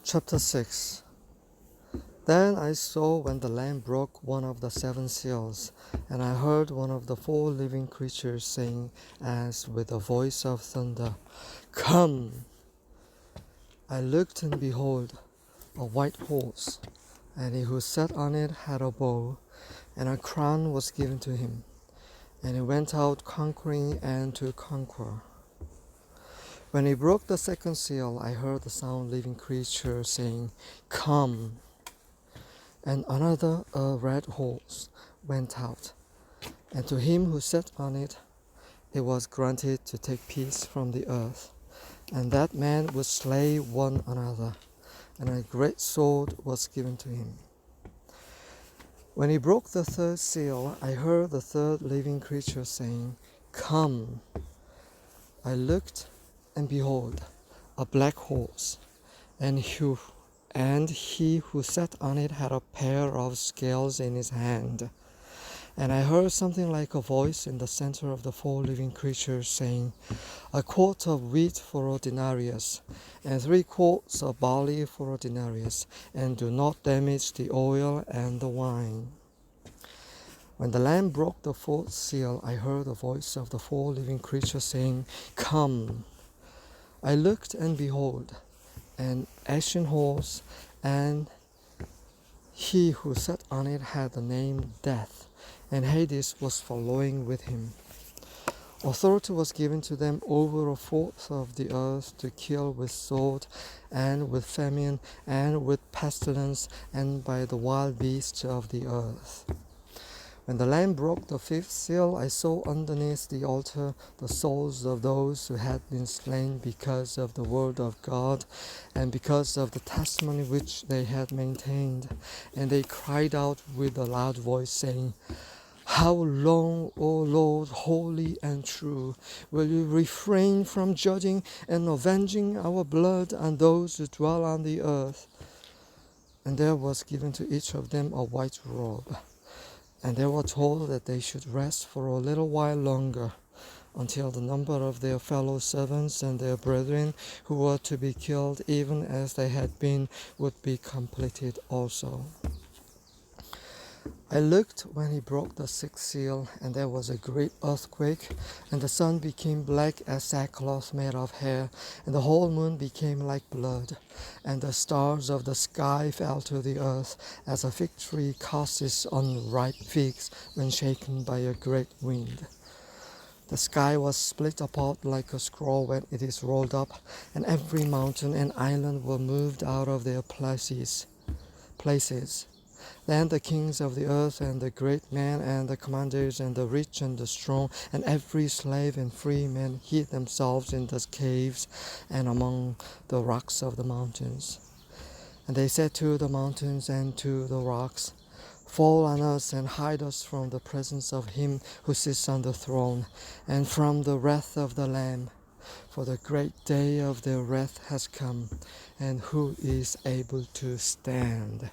Chapter 6. Then I saw when the Lamb broke one of the seven seals, and I heard one of the four living creatures saying as with a voice of thunder, "Come!" I looked, and behold, a white horse, and he who sat on it had a bow, and a crown was given to him, and he went out conquering and to conquer. When he broke the second seal, I heard the sound living creature saying, "Come!" And another, a red horse, went out, and to him who sat on it, it was granted to take peace from the earth, and that man would slay one another, and a great sword was given to him. When he broke the third seal, I heard the third living creature saying, "Come!" I looked, and behold, a black horse, and he who sat on it had a pair of scales in his hand. And I heard something like a voice in the center of the four living creatures saying, "A quart of wheat for a denarius, and 3 quarts of barley for a denarius, and do not damage the oil and the wine." When the Lamb broke the fourth seal, I heard the voice of the four living creatures saying, "Come!" I looked, and behold, an ashen horse, and he who sat on it had the name Death, and Hades was following with him. Authority was given to them over a fourth of the earth to kill with sword, and with famine, and with pestilence, and by the wild beasts of the earth. When the Lamb broke the fifth seal, I saw underneath the altar the souls of those who had been slain because of the word of God and because of the testimony which they had maintained. And they cried out with a loud voice, saying, "How long, O Lord, holy and true, will you refrain from judging and avenging our blood on those who dwell on the earth?" And there was given to each of them a white robe. And they were told that they should rest for a little while longer, until the number of their fellow servants and their brethren who were to be killed, even as they had been, would be completed also. I looked when he broke the sixth seal, and there was a great earthquake, and the sun became black as sackcloth made of hair, and the whole moon became like blood, and the stars of the sky fell to the earth, as a fig tree casts its unripe figs when shaken by a great wind. The sky was split apart like a scroll when it is rolled up, and every mountain and island were moved out of their places. Then the kings of the earth, and the great men, and the commanders, and the rich, and the strong, and every slave and free man hid themselves in the caves and among the rocks of the mountains. And they said to the mountains and to the rocks, "Fall on us and hide us from the presence of him who sits on the throne, and from the wrath of the Lamb. For the great day of their wrath has come, and who is able to stand?"